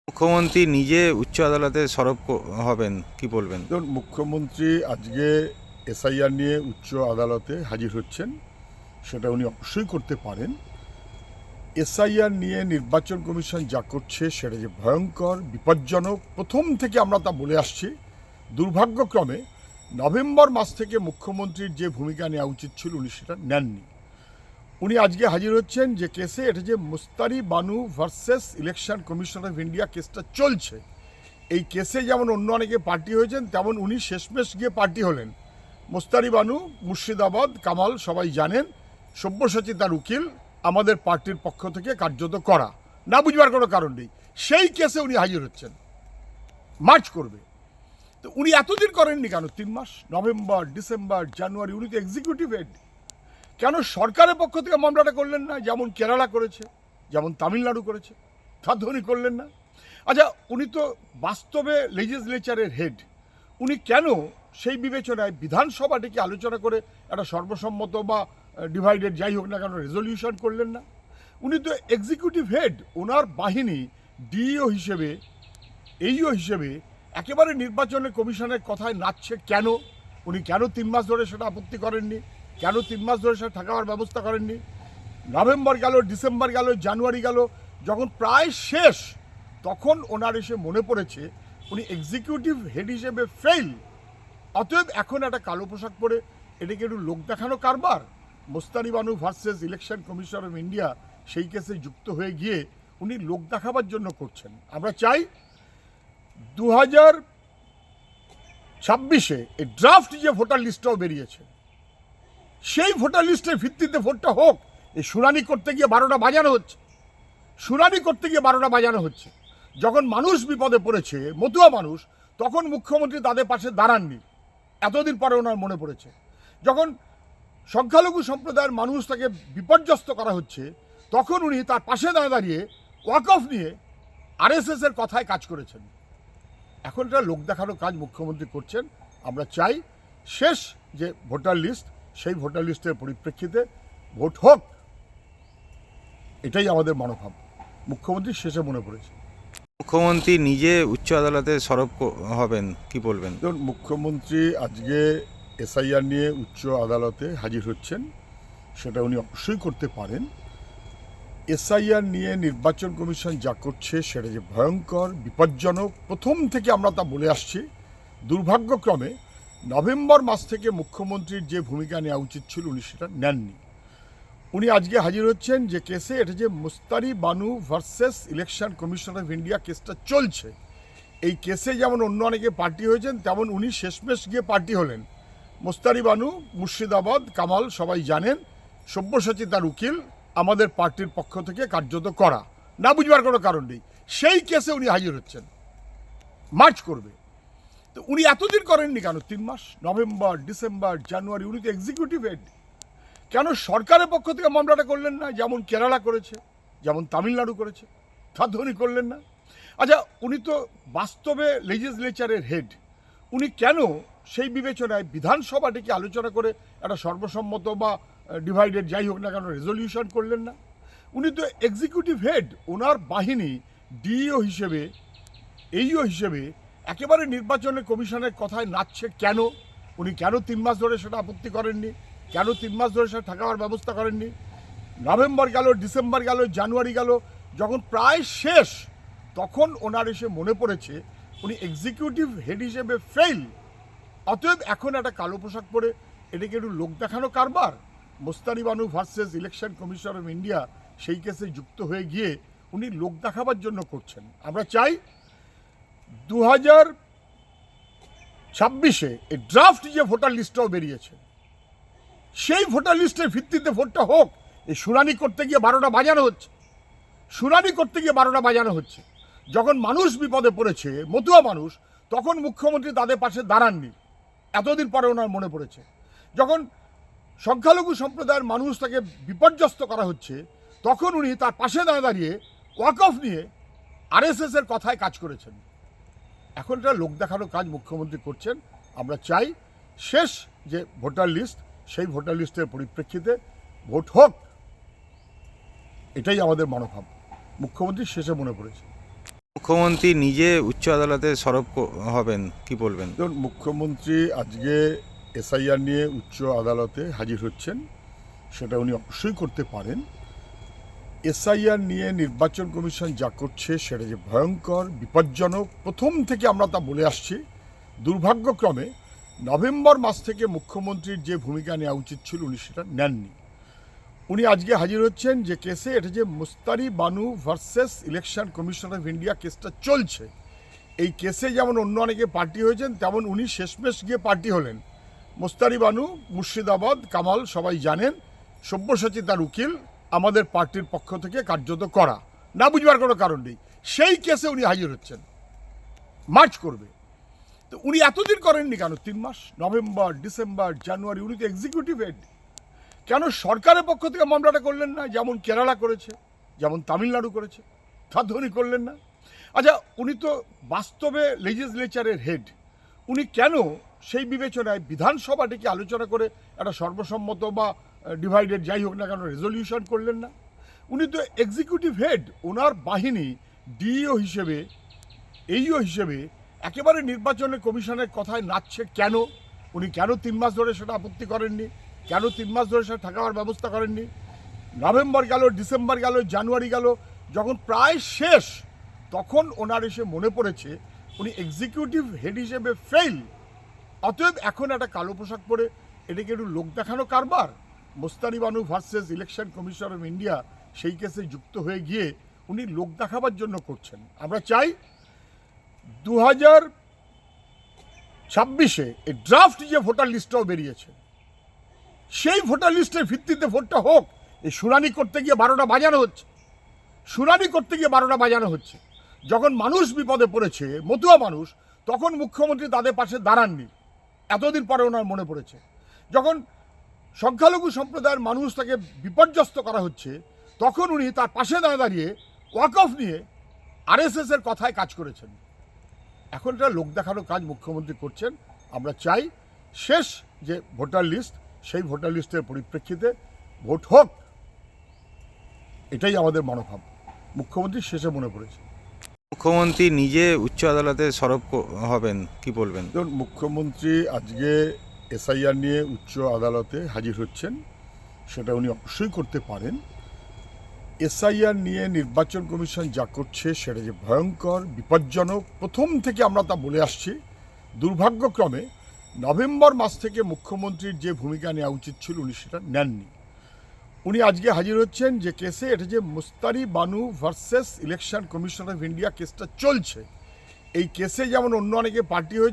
মুখ্যমন্ত্রী নিজে উচ্চ আদালতে সরব হবেন, কি বলবেন? দেখুন, মুখ্যমন্ত্রী আজকে এসআইআর নিয়ে উচ্চ আদালতে হাজির হচ্ছেন, সেটা উনি অবশ্যই করতে পারেন। এসআইআর নিয়ে নির্বাচন কমিশন যা করছে সেটা যে ভয়ঙ্কর, বিপজ্জনক, প্রথম থেকে আমরা তা বলে আসছি। দুর্ভাগ্যক্রমে নভেম্বর মাস থেকে মুখ্যমন্ত্রীর যে ভূমিকা নেওয়া উচিত ছিল উনি সেটা নেননি। উনি আজকে হাজির হচ্ছেন যে কেসে, এটা যে Mustari Banu versus election commission of India কেসটা চলছে। এই কেসে যেমন অন্য অনেকে পার্টি হয়েছেন, তেমন উনি শেষমেশ গিয়ে পার্টি হলেন। মুস্তারি বানু মুর্শিদাবাদ, কামাল সবাই জানেন, সব্যসাচী তার উকিল, আমাদের পার্টির পক্ষ থেকে কার্যত করা, না বুঝবার কোনো কারণ নেই। সেই কেসে উনি হাজির হচ্ছেন, মার্চ করবে। তো উনি এতদিন করেননি কেন? 3 মাস, নভেম্বর, ডিসেম্বর, জানুয়ারি, উনি তো এক্সিকিউটিভ হেড। কেন সরকারের পক্ষ থেকে মামলাটা করলেন না? যেমন কেরালা করেছে, যেমন তামিলনাড়ু করেছে, তা তো উনি করলেন না। আচ্ছা, উনি তো বাস্তবে লেজিসলেচারের হেড, উনি কেন সেই বিবেচনায় বিধানসভাটিকে আলোচনা করে একটা সর্বসম্মত বা ডিভাইডেড যাই হোক না কেন রেজলিউশন করলেন না? উনি তো এক্সিকিউটিভ হেড, ওনার বাহিনী ডিইও হিসেবে, এইও হিসেবে একেবারে নির্বাচনের কমিশনের কথায় নাচছে কেন? উনি কেন 3 মাস ধরে সেটা আপত্তি করেননি? কেন 3 মাস ধরে সেটা ঠেকাবার ব্যবস্থা করেননি? নভেম্বর গেল, ডিসেম্বর গেল, জানুয়ারি গেল, যখন প্রায় শেষ, তখন ওনার এসে মনে পড়েছে উনি এক্সিকিউটিভ হেড হিসেবে ফেল। অতএব এখন একটা কালো পোশাক পরে এটাকে একটু লোক দেখানো কারবার। Mostari Banu versus election commission of India সেই কেসে যুক্ত হয়ে গিয়ে উনি লোক দেখাবার জন্য করছেন। আমরা চাই 2026-এ এই ড্রাফট যে ভোটার লিস্টটাও বেরিয়েছে, সেই ভোটার লিস্টের ভিত্তিতে ভোটটা হোক। এই শুনানি করতে গিয়ে 12টা বাজানো হচ্ছে, শুনানি করতে গিয়ে 12টা বাজানো হচ্ছে। যখন মানুষ বিপদে পড়েছে, মতুয়া মানুষ, তখন মুখ্যমন্ত্রী তাদের পাশে দাঁড়াননি। এতদিন পরে ওনার মনে পড়েছে। যখন সংখ্যালঘু সম্প্রদায়ের মানুষ তাকে বিপর্যস্ত করা হচ্ছে, তখন উনি তার পাশে দাঁড়িয়ে ওয়াকফ নিয়ে আরএসএস এর কথায় কাজ করেছেন। এখন এটা লোক দেখানো কাজ মুখ্যমন্ত্রী করছেন। আমরা চাই শেষ যে ভোটার লিস্ট, সেই ভোটার লিস্টের পরিপ্রেক্ষিতে ভোট হোক, এটাই আমাদের মনোভাব। মুখ্যমন্ত্রী শেষে মনে পড়েছে। মুখ্যমন্ত্রী নিজে উচ্চ আদালতে সরব হবেন, কি বলবেন? দেখুন, মুখ্যমন্ত্রী আজকে এসআইআর নিয়ে উচ্চ আদালতে হাজির হচ্ছেন, সেটা উনি অবশ্যই করতে পারেন। এসআইআর নিয়ে নির্বাচন কমিশন যা করছে সেটা যে ভয়ঙ্কর, বিপজ্জনক, প্রথম থেকে আমরা তা বলে আসছি। দুর্ভাগ্যক্রমে নভেম্বর মাস থেকে মুখ্যমন্ত্রীর যে ভূমিকা নেওয়া উচিত ছিল উনি সেটা নেননি। উনি আজকে হাজির হচ্ছেন যে কেসে, এটা যে Mustari Banu versus election commission of India কেসটা চলছে। এই কেসে যেমন অন্য অনেকে পার্টি হয়েছেন, তেমন উনি শেষমেশ গিয়ে পার্টি হলেন। মুস্তারি বানু মুর্শিদাবাদ, কামাল সবাই জানেন, সব্যসাচী তার উকিল, আমাদের পার্টির পক্ষ থেকে কার্যত করা, না বুঝবার কোনো কারণ নেই। সেই কেসে উনি হাজির হচ্ছেন, মার্চ করবে। তো উনি এতদিন করেননি কেন? 3 মাস, নভেম্বর, ডিসেম্বর, জানুয়ারি, উনি তো এক্সিকিউটিভ হেড। কেন সরকারের পক্ষ থেকে মামলাটা করলেন না? যেমন কেরালা করেছে, যেমন তামিলনাড়ু করেছে, তা তো উনি করলেন না। আচ্ছা, উনি তো বাস্তবে লেজিসলেচারের হেড, উনি কেন সেই বিবেচনায় বিধানসভাটিকে আলোচনা করে একটা সর্বসম্মত বা ডিভাইডেড যাই হোক না কেন রেজলিউশন করলেন না? উনি তো এক্সিকিউটিভ হেড, ওনার বাহিনী ডিইও হিসেবে, এইও হিসেবে একেবারে নির্বাচনের কমিশনের কথায় নাচছে কেন? উনি কেন 3 মাস ধরে সেটা আপত্তি করেননি? কেন 3 মাস ধরে সেটা ঠেকাবার ব্যবস্থা করেননি? নভেম্বর গেল, ডিসেম্বর গেল, জানুয়ারি গেল, যখন প্রায় শেষ, তখন ওনার এসে মনে পড়েছে উনি এক্সিকিউটিভ হেড হিসেবে ফেল। অতএব এখন একটা কালো পোশাক পরে এটাকে একটু লোক দেখানো কারবার। Mostari Banu versus election commission of India সেই কেসে যুক্ত হয়ে গিয়ে উনি লোক দেখাবার জন্য করছেন। আমরা চাই 2026-এ এই ড্রাফট যে ভোটার লিস্টটাও বেরিয়েছে, সেই ভোটার লিস্টের ভিত্তিতে ভোটটা হোক। এই শুনানি করতে গিয়ে 12টা বাজানো হচ্ছে, শুনানি করতে গিয়ে 12টা বাজানো হচ্ছে। যখন মানুষ বিপদে পড়েছে, মতুয়া মানুষ, তখন মুখ্যমন্ত্রী তাদের পাশে দাঁড়াননি। এতদিন পরে ওনার মনে পড়েছে। যখন সংখ্যালঘু সম্প্রদায়ের মানুষ তাকে বিপর্যস্ত করা হচ্ছে, তখন উনি তার পাশে দাঁড়িয়ে ওয়াকফ নিয়ে আরএসএস এর কথায় কাজ করেছেন। এখন এটা লোক দেখানো কাজ মুখ্যমন্ত্রী করছেন। আমরা চাই শেষ যে ভোটার লিস্ট, সেই ভোটার লিস্টের পরিপ্রেক্ষিতে ভোট হোক, এটাই আমাদের মনোভাব। মুখ্যমন্ত্রী শেষে মনে পড়েছে। মুখ্যমন্ত্রী নিজে উচ্চ আদালতে সরব হবেন কি বলবেন? ধরুন, মুখ্যমন্ত্রী আজকে এসআইআর নিয়ে উচ্চ আদালতে হাজির হচ্ছেন, সেটা উনি অবশ্যই করতে পারেন। এসআইআর নিয়ে নির্বাচন কমিশন যা করছে সেটা যে ভয়ঙ্কর, বিপজ্জনক, প্রথম থেকে আমরা তা বলে আসছি। দুর্ভাগ্যক্রমে নভেম্বর মাস থেকে মুখ্যমন্ত্রীর যে ভূমিকা নেওয়া উচিত ছিল উনি সেটা নেননি। উনি আজকে হাজির হচ্ছেন যে কেসে, এটা যে Mustari Banu versus election commission of India কেসটা চলছে। এই কেসে যেমন অন্য অনেকে পার্টি হয়েছেন, তেমন উনি শেষমেশ গিয়ে পার্টি হলেন। মুস্তারি বানু মুর্শিদাবাদ, কামাল সবাই জানেন, সব্যসাচী তার উকিল, আমাদের পার্টির পক্ষ থেকে কার্যত করা, না বুঝবার কোনো কারণ নেই। সেই কেসে উনি হাজির হচ্ছেন, মার্চ করবে। তো উনি এতদিন করেননি কেন? 3 মাস, নভেম্বর, ডিসেম্বর, জানুয়ারি, উনি তো এক্সিকিউটিভ হেড। কেন সরকারের পক্ষ থেকে মামলাটা করলেন না? যেমন কেরালা করেছে, যেমন তামিলনাড়ু করেছে, তা তো উনি করলেন না। আচ্ছা, উনি তো বাস্তবে লেজিসলেচারের হেড, উনি কেন সেই বিবেচনায় বিধানসভাটিকে আলোচনা করে একটা সর্বসম্মত বা ডিভাইডেড যাই হোক না কেন রেজলিউশন করলেন না? উনি তো এক্সিকিউটিভ হেড, ওনার বাহিনী ডিইও হিসেবে, এইও হিসেবে একেবারে নির্বাচনের কমিশনের কথায় নাচছে কেন? উনি কেন 3 মাস ধরে সেটা আপত্তি করেননি? কেন 3 মাস ধরে সেটা ঠেকাবার ব্যবস্থা করেননি? নভেম্বর গেল, ডিসেম্বর গেল, জানুয়ারি গেল, যখন প্রায় শেষ তখন ওনার এসে মনে পড়েছে উনি এক্সিকিউটিভ হেড হিসেবে ফেল। অতএব এখন একটা কালো পোশাক পরে এটাকে একটু লোক দেখানো কারবার। Mostari Banu versus election commission of India সেই কেসে যুক্ত হয়ে গিয়ে উনি লোক দেখাবার জন্য করছেন। আমরা চাই 2026-এ এই ড্রাফট যে ভোটার লিস্টটাও বেরিয়েছে, সেই ভোটার লিস্টের ভিত্তিতে ভোটটা হোক। এই শুনানি করতে গিয়ে 12টা বাজানো হচ্ছে, শুনানি করতে গিয়ে 12টা বাজানো হচ্ছে। যখন মানুষ বিপদে পড়েছে, মতুয়া মানুষ, তখন মুখ্যমন্ত্রী তাদের পাশে দাঁড়াননি। এতদিন পরে ওনার মনে পড়েছে। যখন সংখ্যালঘু সম্প্রদায়ের মানুষ তাকে বিপর্যস্ত করা হচ্ছে, তখন উনি তার পাশে দাঁড়িয়ে ওয়াকফ নিয়ে আরএসএস এর কথায় কাজ করেছেন। এখন এটা লোক দেখানোর কাজ মুখ্যমন্ত্রী করছেন। আমরা চাই শেষ যে ভোটার লিস্ট, সেই ভোটার লিস্টের পরিপ্রেক্ষিতে ভোট হোক, এটাই আমাদের মনোভাব। মুখ্যমন্ত্রী শেষে মনে পড়েছে। মুখ্যমন্ত্রী নিজে উচ্চ আদালতে সরব হবেন কি বলবেন? ধরুন, মুখ্যমন্ত্রী আজকে এসআইআর নিয়ে উচ্চ আদালতে হাজির হচ্ছেন, সেটা উনি অবশ্যই করতে পারেন। এসআইআর নিয়ে নির্বাচন কমিশন যা করছে সেটা যে ভয়ঙ্কর, বিপজ্জনক, প্রথম থেকে আমরা তা বলে আসছি। দুর্ভাগ্যক্রমে নভেম্বর মাস থেকে মুখ্যমন্ত্রীর যে ভূমিকা নেওয়া উচিত ছিল উনি সেটা নেননি। উনি আজকে হাজির হচ্ছেন যে কেসে, এটা যে Mustari Banu versus election commission of India কেসটা চলছে। এই কেসে যেমন অন্য অনেকে পার্টি হয়েছে,